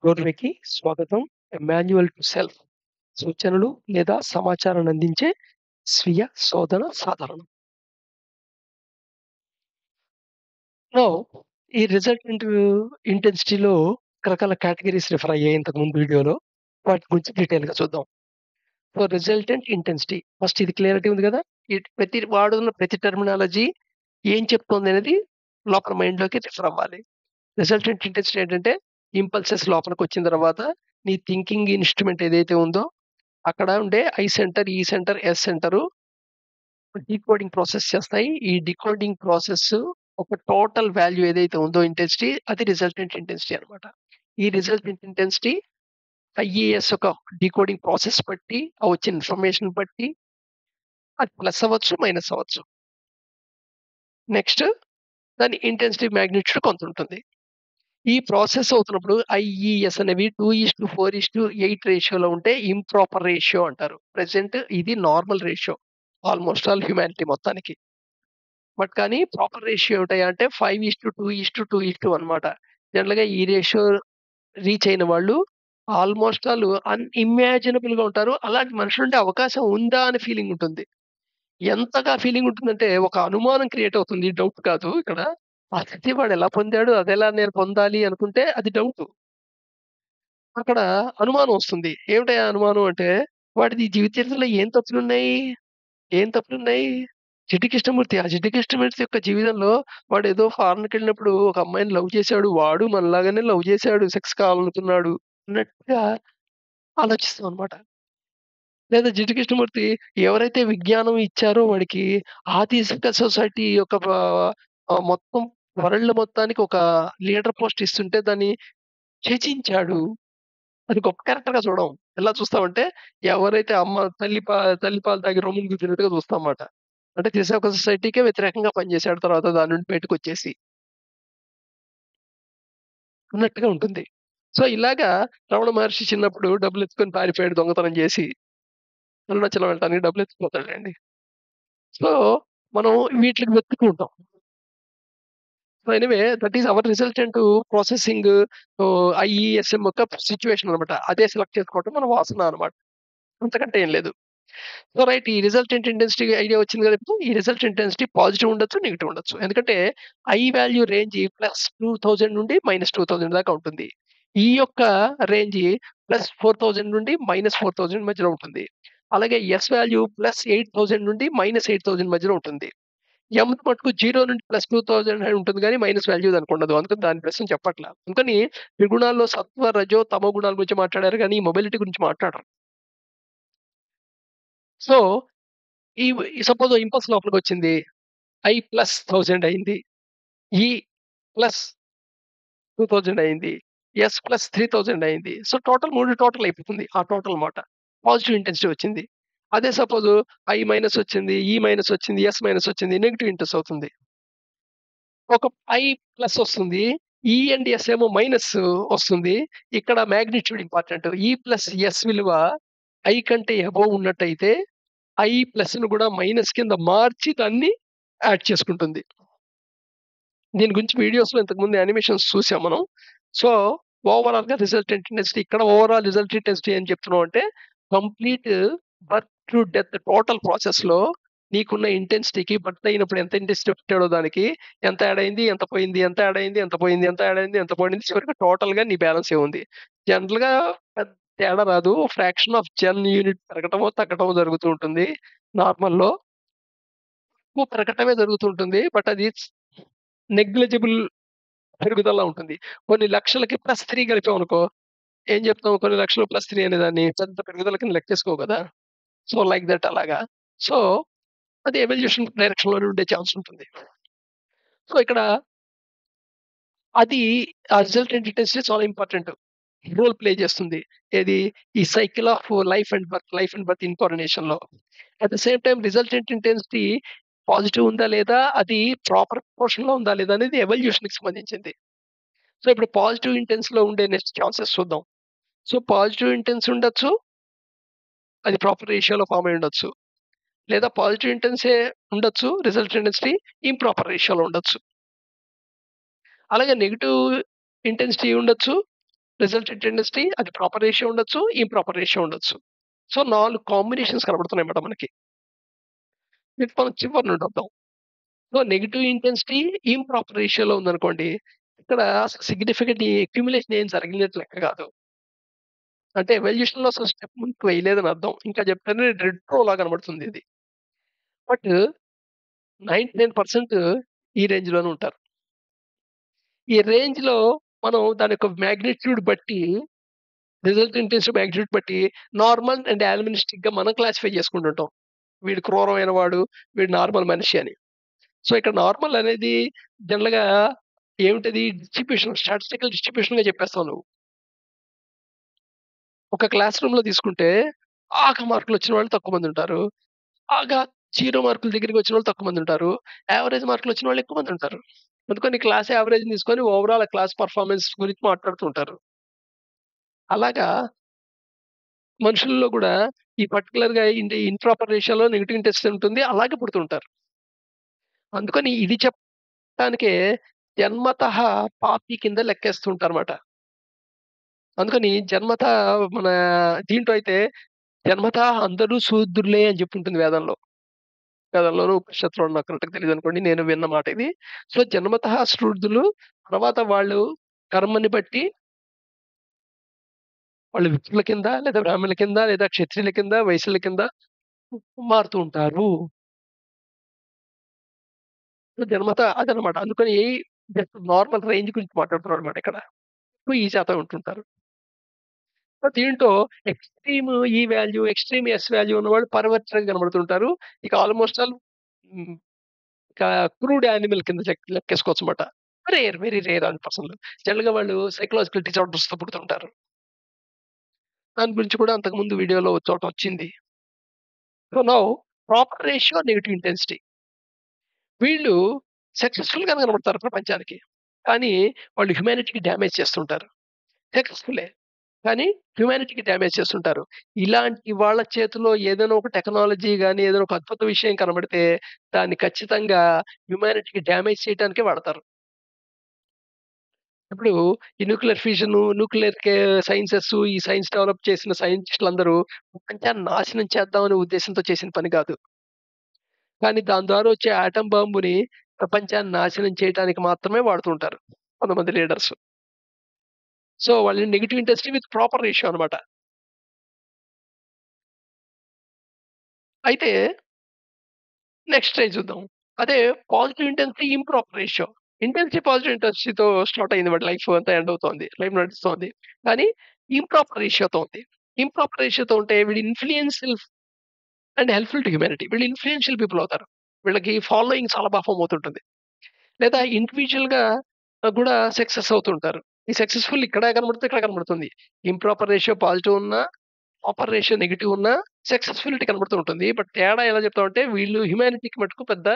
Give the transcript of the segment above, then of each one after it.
డోర్‌వేకి స్వాగతం. A manual to self సూచనలు లేదా సమాచారాన్ని అందించే స్వీయ శోధన సాధనం. నౌ ఈ రిజల్టెంట్ ఇంటెన్సిటీలో రకరకాల కేటగరీస్ రిఫర్ అయ్యాయి ఇంతకుముందు వీడియోలో. వాటి గురించి డీటెయిల్‌గా చూద్దాం. సో, రిజల్టెంట్ ఇంటెన్సిటీ ఫస్ట్ ఇది క్లారిటీ ఉంది గదా! ప్రతి వాడుతున్న ప్రతి టెర్మినాలజీ ఏం చెప్తోందనేది లోపల మైండ్‌లోకి రిఫర్ అవ్వాలి. రిజల్టెంట్ ఇంటెన్సిటీ ఏంటంటే ఇంపల్సెస్ లోపలికొచ్చిన తర్వాత నీ థింకింగ్ ఇన్‌స్ట్రుమెంట్ ఏదైతే ఉందో అక్కడ ఉండే I centre, E centre, S centre decoding process చేస్తాయి. ఈ డీకోడింగ్ ప్రాసెస్ ఒక టోటల్ వాల్యూ ఏదైతే ఉందో ఇంటెన్సిటీ అది రిజల్టెంట్ ఇంటెన్సిటీ అన్నమాట. ఈ రిజల్టెంట్ ఇంటెన్సిటీ ఐఈఎస్ యొక్క డీకోడింగ్ ప్రాసెస్ బట్టి, ఆ వచ్చిన ఇన్ఫర్మేషన్ బట్టి అది ప్లస్ అవ్వచ్చు, మైనస్ అవ్వచ్చు. నెక్స్ట్ దాని ఇంటెన్సిటీ మాగ్నిట్యూడ్ కొంతుంటుంది. ఈ ప్రాసెస్ అవుతున్నప్పుడు ఐఈఎస్ అనేవి 2:4:8 రేషియోలో ఉంటే ఇంప్రాపర్ రేషియో అంటారు. ప్రెజెంట్ ఇది normal ratio. Almost all humanity మొత్తానికి. కానీ ప్రాపర్ రేషియో ఏమిటయ్యా అంటే 5:2:2:2 అన్నమాట. జనరల్‌గా ఈ రేషియో రీచ్ అయిన వాళ్ళు ఆల్‌మోస్ట్ ఆల్ అన్‌ఇమాజినబుల్‌గా ఉంటారు. అలాంటి మనుషులుండే అవకాశం ఉందా అని ఫీలింగ్ ఉంటుంది. ఎంతగా ఫీలింగ్ ఉంటుందంటే ఒక అనుమానం క్రియేట్ అవుతుంది. డౌట్ కాదు ఇక్కడ. ఆ స్థితి వాడెలా పొందాడు? అదెలా నేను పొందాలి అనుకుంటే అది డౌటు. అక్కడ అనుమానం వస్తుంది. ఏమిటయ్యా అనుమానం అంటే వాడిది జీవిత చరిత్రలో ఏం తప్పులున్నాయి? ఏం తప్పులున్నాయి? చిట్టి కృష్ణమూర్తి. ఆ చిట్టి కృష్ణమూర్తి యొక్క జీవితంలో వాడేదో ఫారెన్‌కెళ్ళినప్పుడు ఒక అమ్మాయిని లవ్ చేసాడు. వాడు మనలాగానే లవ్ చేసాడు. సెక్స్ కావాలనుకున్నాడు అన్నట్టుగా ఆలోచిస్తామనమాట. లేదా చిట్టి కృష్ణమూర్తి ఎవరైతే విజ్ఞానం ఇచ్చారో వాడికి ఆ థియోసాఫికల్ సొసైటీ యొక్క మొత్తం వరల్డ్ మొత్తానికి ఒక లీడర్ పోస్ట్ ఇస్తుంటే దాన్ని త్యజించాడు. అది గొప్ప క్యారెక్టర్‌గా చూడం. ఎలా చూస్తామంటే ఎవరైతే తల్లి పాలు తాగి రొమ్మున గుద్దినట్టుగా చూస్తాంమాట. అంటే థియోసాఫికల్ సొసైటీకే వ్యతిరేకంగా పనిచేసాడు తర్వాత దాని నుండి బయటకొచ్చేసి అన్నట్టుగా ఉంటుంది. సో, ఇలాగా రమణ మహర్షి చిన్నప్పుడు డబ్బులెత్తుకొని పారిపోయాడు దొంగతనం జేసి. అరుణాచలం వెళ్ళటానికి డబ్బులెత్తుకుపోతాడులెండి. సో, మనం వీటిలికి వెతుక్కుంటాం. So, anyway that is our resultant processing IESM యొక్క సిట్యుయేషన్ అన్నమాట. అదే సెలెక్ట్ చేసుకోవటం మన వాసన అన్నమాట. అంతకంటే ఏం లేదు. సో, రైట్ ఈ రిజల్టెంట్ ఇంటెన్సిటీ ఐడియా వచ్చింది కదా! ఇప్పుడు ఈ రిజల్ట్ ఇంటెన్సిటీ పాజిటివ్ ఉండొచ్చు, నెగెటివ్ ఉండొచ్చు. ఎందుకంటే ఐ వాల్యూ రేంజ్ +2000 నుండి -2000 దాకా ఉంటుంది. ఈ యొక్క రేంజ్ +4000 నుండి -4000 మధ్యలో ఉంటుంది. అలాగే ఎస్ వాల్యూ +8000 నుండి -8000 మధ్యలో ఉంటుంది. ఎమ్ మటుకు 0 నుండి +2000 అని ఉంటుంది గానీ, మైనస్ వాల్యూ దానికుండదు. అందుకని దాని ప్లస్ అని చెప్పట్లా. అందుకని త్రిగుణాల్లో సత్వ, రజో, తమో గుణాల గురించి మాట్లాడారు గానీ, ఈ మొబిలిటీ గురించి మాట్లాడరు. సో, సపోజ్ ఇంపల్స్ లోపలికొచ్చింది. ఐ +1000 అయింది. ఈ +2000 అయింది. ఎస్ +3000 అయింది. సో, టోటల్ 3 టోటల్ అయిపోతుంది. ఆ టోటల్ మాట. పాజిటివ్ ఇంటెన్సిటీ వచ్చింది. అదే సపోజ్ ఐ మైనస్ వచ్చింది. ఈ మైనస్ వచ్చింది. ఎస్ మైనస్ వచ్చింది. నెగెటివ్ ఇంటెన్స్ అవుతుంది. ఒక ఐ ప్లస్ వస్తుంది. ఈ అండ్ ఎస్ ఏమో మైనస్ వస్తుంది. ఇక్కడ మాగ్నిట్యూడ్ ఇంపార్టెంట్. ఈ ప్లస్ ఎస్ విలువ ఐ కంటే అబోవ్ ఉన్నట్టయితే ఐ ప్లస్‌ను గూడా మైనస్ కింద మార్చి దాన్ని యాడ్ చేసుకుంటుంది. దీని గురించి వీడియోస్‌లో ఇంతకుముందు యానిమేషన్స్ చూసాం మనం. సో, ఓవరాల్‌గా రిజల్టెంట్ ఇంటెన్సిటీ ఇక్కడ ఓవరాల్ రిజల్ట్ ఇంటెన్సిటీ ఏం చెప్తున్నాం అంటే complete birth to death total ప్రాసెస్‌లో నీకున్న ఇంటెన్సిటీకి బర్త్ అయినప్పుడు ఎంత ఇంటెన్సిటీ పెట్టాడో దానికి ఎంత యాడ్ అయింది, ఎంత పోయింది, ఎంత యాడ్ అయింది, ఎంత పోయింది, ఎంత యాడ్ అయింది, ఎంత పోయింది చివరికి టోటల్‌గా నీ బ్యాలెన్స్ ఏముంది. జనరల్‌గా పెద్ద తేడా రాదు. ఫ్రాక్షన్ ఆఫ్ జెన్ యూనిట్ పెరగటమో, తగ్గటమో జరుగుతూ ఉంటుంది. నార్మల్‌లో ఎక్కువ పెరగటమే జరుగుతూ ఉంటుంది. బట్ అది నెగ్లిజిబుల్ పెరుగుదల ఉంటుంది. కొన్ని లక్షలకి +3 కలిపామనుకో, ఏం చెప్తాం కొన్ని లక్షలు +3 అనేదాన్ని పెద్ద పెరుగుదల కింద లెక్కేసుకోవు గదా! సో, లైక్ థట్ అలాగా. సో, అది ఎవల్యూషన్ డైరెక్షన్‌లోనే ఉండే ఛాన్స్ ఉంటుంది. సో, ఇక్కడ అది ఆ రిజల్టెంట్ ఇంటెన్సిటీ చాలా ఇంపార్టెంట్. రోల్ ప్లే చేస్తుంది. ఏది ఈ cycle of life and birth ఇన్‌కార్నేషన్‌లో. At the same time resultant intensity positive ఉందా లేదా? అది ప్రాపర్ ప్రపోర్షన్‌లో ఉందా లేదా? అనేది ఎవల్యూషన్‌కి సంబంధించింది. సో, ఇప్పుడు పాజిటివ్ ఇంటెన్స్‌లో ఉండే నెక్స్ట్ ఛాన్సెస్ చూద్దాం. సో, పాజిటివ్ ఇంటెన్స్ ఉండొచ్చు. అది ప్రాపర్ రేషియోలో ఫార్మ్ అయ్యుండొచ్చు. లేదా పాజిటివ్ ఇంటెన్సే ఉండొచ్చు. రిజల్ట్ ఇంటెన్సిటీ ఇంప్రాపర్ రేషియోలో ఉండొచ్చు. అలాగే నెగెటివ్ ఇంటెన్సిటీ ఉండొచ్చు. రిజల్టెంట్ ఇంటెన్సిటీ అది ప్రాపర్ రేషియో ఉండొచ్చు, ఇంప్రాపర్ రేషియో ఉండొచ్చు. సో, 4 కాంబినేషన్స్ కనపడుతున్నాయన్నమాట మనకి. ఇది మనం చివరి నుండి వద్దాం. సో, నెగెటివ్ ఇంటెన్సిటీ ఇంప్రాపర్ రేషియోలో ఉందనుకోండి, ఇక్కడ అసలు సిగ్నిఫికెంట్ అక్యుములేషన్ ఏం జరిగినట్టు లెక్క కాదు. అంటే ఎవల్యూషన్‌లో అసలు స్టెప్ ముందుకు వేయలేదని అర్థం. ఇంకా చెప్తేనే రెట్రోలా కనబడుతుంది ఇది. బట్ 99% ఈ రేంజ్‌లోనే ఉంటారు. ఈ రేంజ్‌లో మనం దాని యొక్క మాగ్నిట్యూడ్ బట్టి, రిజల్ట్ ఇంటెన్సిటీ మాగ్నిట్యూడ్ బట్టి నార్మల్ అండ్ యాల్వినిస్టిక్‌గా మనం క్లాసిఫై చేసుకుంటుంటాం. వీడు క్రూరమైన వాడు, వీడు నార్మల్ మనిషి అని. సో, ఇక్కడ నార్మల్ అనేది జనరల్‌గా ఏమిటది డిస్ట్రిబ్యూషన్ స్టాటిస్టికల్ డిస్ట్రిబ్యూషన్‌గా చెప్పేస్తావు నువ్వు. ఒక క్లాస్ రూమ్‌లో తీసుకుంటే మార్కులొచ్చిన వాళ్ళు తక్కువ మందుంటారు. బాగా 0 మార్కుల దగ్గరికి వచ్చినోళ్ళు తక్కువ మందుంటారు. యావరేజ్ మార్కులొచ్చిన వాళ్ళు ఎక్కువ మందుంటారు. అందుకని క్లాస్ యావరేజ్‌ని తీసుకొని ఓవరాల్ క్లాస్ పెర్ఫార్మన్స్ గురించి మాట్లాడుతూ ఉంటారు. అలాగా మనుషుల్లో గూడా ఈ పర్టిక్యులర్‌గా ఇంప్రాపర్ రేషియోలో నెగెటివ్ ఇంటెన్సిటీ ఉంటుంది. అలాగే పుడుతుంటారు. అందుకని ఇది చెప్పడానికే జన్మతః పాపి కింద లెక్కేస్తుంటారన్నమాట. అందుకని మన దీంట్లో అయితే జన్మతః అందరూ శూద్రులే అని జెప్పుంటుంది వేదంలో. వేదంలోను, ఉపనిషత్తులోను నాకు కరెక్ట్‌గా తెలీదనుకోండి. నేను విన్న మాట ఇది. సో, జన్మతః శూద్రులు తర్వాత వాళ్ళు కర్మని బట్టి వాళ్ళు విప్రుల కింద, లేదా బ్రాహ్మణుల కింద, లేదా క్షత్రియుల కింద, వైశ్యుల కింద మారుతూ ఉంటారు. సో, అదనమాట. అందుకని జస్ట్ నార్మల్ రేంజ్ గురించి మాట్లాడుతున్నాననమాట ఇక్కడ. ఎక్కువ ఈ శాతం ఉంటుంటారు. సో, దీంట్లో ఎక్స్‌ట్రీమ్ ఈ వాల్యూ, ఎక్స్‌ట్రీమ్ ఎస్ వాల్యూ ఉన్నవాళ్ళు పర్వర్టెడ్‌గా కనబడుతుంటారు. ఇక ఆల్‌మోస్ట్ ఆల్ హ్మ్. ఇక క్రూడ్ యానిమల్ కింద లెక్కేసుకోవచ్చమాట. వెరీ రేర్ అని పర్సన్‌లు. జనరల్‌గా వాళ్ళు సైకలాజికల్ డిజార్డర్స్‌తో పుడుతుంటారు. దాని గురించి కూడా అంతకుముందు వీడియోలో ఒక చోట వచ్చింది. So, now proper ratio negative intensity. వీళ్ళు సక్సెస్‌ఫుల్‌గానే కనపడతారు ప్రపంచానికి. కానీ వాళ్ళు హ్యుమానిటీకి డ్యామేజ్ చేస్తుంటారు. సక్సెస్‌ఫుల్లే. కానీ హ్యుమానిటీకి డ్యామేజ్ చేస్తుంటారు. ఇలాంటి వాళ్ళ చేతిలో ఏదైనా ఒక టెక్నాలజీ గాని, ఏదైనా ఒక అద్భుత విషయం కనబడితే దాన్ని ఖచ్చితంగా హ్యుమానిటీకి డ్యామేజ్ చేయటానికే వాడతారు. ఇప్పుడు ఈ న్యూక్లియర్ ఫిషన్, సైన్సెస్ ఈ సైన్స్ డెవలప్ చేసిన సైంటిస్ట్‌లందరూ ప్రపంచాన్ని నాశనం చేద్దాం అనే ఉద్దేశ్యంతో చేసిన పని కాదు. కానీ దాని ద్వారా వచ్చే ఆటమ్ బాంబుని ప్రపంచాన్ని నాశనం చేయటానికి మాత్రమే వాడుతుంటారు కొంతమంది లీడర్స్. సో, వాళ్ళ negative intensity with proper ratio అన్నమాట. అయితే నెక్స్ట్ స్టేజ్ చూద్దాం. అదే positive intensity, improper ratio. Positive ఇంటెన్సిటీతో స్టార్ట్ అయింది వాడి లైఫ్ అంతా ఎండ్ అవుతోంది. లైఫ్ నడుస్తోంది. కానీ ఇంప్రాపర్ రేషియోతో ఉంది. ఇంప్రాపర్ రేషియోతో ఉంటే వీడు influential and helpful to humanity. వీళ్ళు ఇన్‌ఫ్లూయెన్షియల్ పీపుల్ అవుతారు. వీళ్ళకి ఫాలోయింగ్ చాలా ఫార్మ్ అవుతుంటుంది. లేదా ఇండివిడ్యుయల్‌గా గూడా సక్సెస్ అవుతుంటారు. ఈ సక్సెస్‌ఫుల్ ఇక్కడ కనబడుతుంది. ఇంప్రాపర్ రేషియో పాజిటివ్ ఉన్నా, ప్రాపర్ రేషియో నెగెటివ్ ఉన్నా సక్సెస్‌ఫిలిటీ కనబడుతూ ఉంటుంది. బట్ తేడా ఎలా చెప్తామంటే వీళ్ళు హ్యుమానిటీకి మటుకు పెద్ద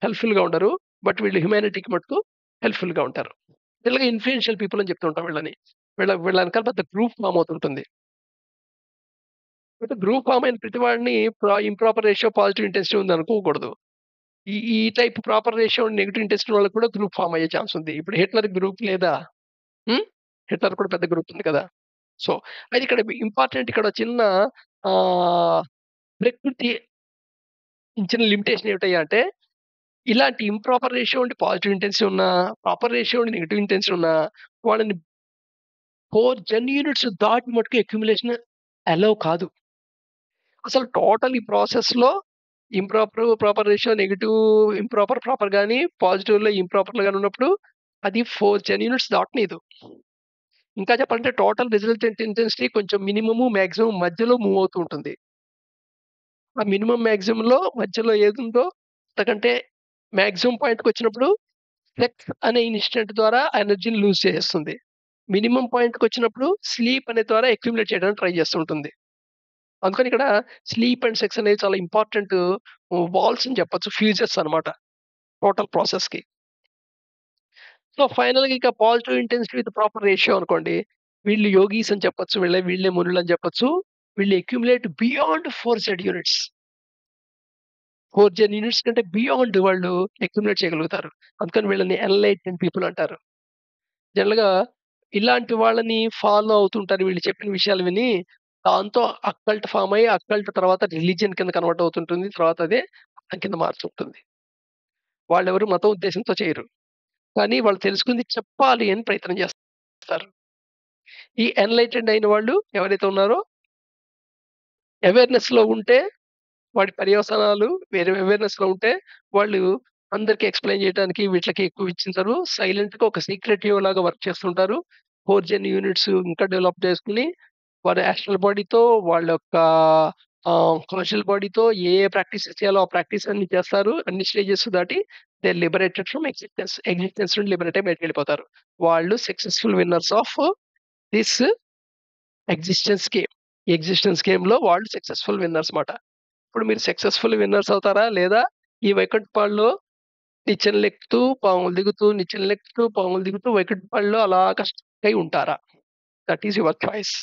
హెల్ప్‌ఫుల్‌గా ఉండరు. బట్ వీళ్ళు హ్యుమానిటీకి మటుకు హెల్ప్‌ఫుల్‌గా ఉంటారు. జనరల్‌గా ఇన్‌ఫ్లూయెన్షియల్ పీపుల్ అని చెప్తూ ఉంటాం వీళ్ళని. వీళ్ళ వెనకాల పెద్ద గ్రూప్ ఫార్మ్ అవుతుంటుంది. అయితే గ్రూప్ ఫార్మ్ అయిన ప్రతి వాడిని ఇంప్రాపర్ రేషియో పాజిటివ్ ఇంటెన్సిటీ ఉందనుకోకూడదు. ఈ type proper ratio negative intensity వాళ్ళకి కూడా గ్రూప్ ఫార్మ్ అయ్యే ఛాన్స్ ఉంది. ఇప్పుడు హిట్లర్ గ్రూప్ లేదా? హ్మ్. హిట్లర్ కూడా పెద్ద గ్రూప్ ఉంది కదా! సో, అయితే ఇక్కడ ఇంపార్టెంట్ ఇక్కడ చిన్న ఆహ్, ప్రకృతి ఇచ్చిన లిమిటేషన్ ఏమిటయ్యా అంటే, ఇలాంటి ఇంప్రాపర్ రేషియో ఉండి పాజిటివ్ ఇంటెన్సిటీ ఉన్నా, ప్రాపర్ రేషియో ఉండి నెగెటివ్ ఇంటెన్సిటీ ఉన్నా, వాళ్ళని 4 జెన్ యూనిట్స్ దాటి మట్టుకు అక్యుములేషన్ అలౌ కాదు. అసలు టోటల్ ఈ ప్రాసెస్‌లో ప్రాపర్ రేషియో నెగెటివ్, ప్రాపర్ గాని, పాజిటివ్‌లో ఇంప్రాపర్‌లో గాని ఉన్నప్పుడు అది 4 జెన్ యూనిట్స్ దాటనీయదు. ఇంకా చెప్పాలంటే టోటల్ రిజల్టెంట్ ఇంటెన్సిటీ కొంచెం మినిమము, మాక్సిమం మధ్యలో మూవ్ అవుతూ ఉంటుంది. ఆ మినిమమ్, మాక్సిమంలో మధ్యలో ఏదుందో అంతకంటే మాక్సిమం పాయింట్‌కొచ్చినప్పుడు ఫ్లెక్స్ అనే ఇన్‌స్టంట్ ద్వారా ఎనర్జీని లూజ్ చేసేస్తుంది. మినిమమ్ పాయింట్‌కొచ్చినప్పుడు స్లీప్ అనే ద్వారా అక్యుములేట్ చేయడానికి ట్రై చేస్తూ ఉంటుంది. అందుకని ఇక్కడ స్లీప్ అండ్ సెక్స్ అనేవి చాలా ఇంపార్టెంట్ వాల్స్ అని చెప్పొచ్చు. ఫ్యూజెస్ అన్నమాట టోటల్ ప్రాసెస్‌కి. సో, ఫైనల్‌గా ఇక positive intensity with proper ratio అనుకోండి. వీళ్ళు యోగీస్ అని చెప్పొచ్చు. వీళ్ళే మునులని చెప్పొచ్చు. వీళ్ళు అక్యుములేట్ బియాండ్ 4 జెడ్ యూనిట్స్. 4 జెన్ యూనిట్స్ కంటే బియాండ్ వాళ్ళు అక్యుములేట్ చేయగలుగుతారు. అందుకని వీళ్ళని ఎన్‌లైటెండ్ పీపుల్ అంటారు. జనరల్‌గా ఇలాంటి వాళ్ళని ఫాలో అవుతుంటారు. వీళ్ళు చెప్పిన విషయాలు విని, దాంతో అక్కల్ట్ ఫార్మ్ అయ్యి, అక్కల్ట్ తర్వాత రిలిజియన్ కింద కన్వర్ట్ అవుతుంటుంది. తర్వాత అదే మతం కింద మారుతుంటుంది. వాళ్ళెవరు మతం ఉద్దేశంతో చేయరు. కానీ వాళ్ళు తెలుసుకుంది చెప్పాలి అని ప్రయత్నం చేస్తారు. ఈ ఎన్‌లైటెండ్ అయిన వాళ్ళు ఎవరైతే ఉన్నారో అవేర్‌నెస్‌లో ఉంటే వాటి పర్యవసానాలు వేరే అవేర్‌నెస్‌లో ఉంటే వాళ్ళు అందరికి ఎక్స్‌ప్లెయిన్ చేయడానికి వీటిలకి ఎక్కువ ఇచ్చించరు. సైలెంట్‌గా ఒక సీక్రెటివ్ లాగా వర్క్ చేస్తుంటారు. 4 జెన్ యూనిట్స్ ఇంకా డెవలప్ చేసుకొని వారి యాస్ట్రల్ బాడీతో వాళ్ళ యొక్క కాషల్ బాడీతో ఏ ప్రాక్టీసెస్ చేయాలో ఆ ప్రాక్టీస్ అన్ని చేస్తారు. అన్ని స్టేజెస్ దాటి they are liberated from existence. Existence నుండి లిబరేట్ అయ్యి బయటికెళ్ళిపోతారు. వాళ్ళు successful winners of this existence game. ఈ ఎగ్జిస్టెన్స్ గేమ్‌లో వాళ్ళు సక్సెస్‌ఫుల్ విన్నర్స్ మాట. ఇప్పుడు మీరు సక్సెస్‌ఫుల్ విన్నర్స్ అవుతారా? లేదా ఈ వైకుంఠపాడులో నిచ్చెనలెక్కుతూ, పాములు దిగుతూ, నిచ్చెనలెక్కుతూ, పాములు దిగుతూ వైకుంఠపాడులో అలాగా స్టక్ అయి ఉంటారా? That is your choice.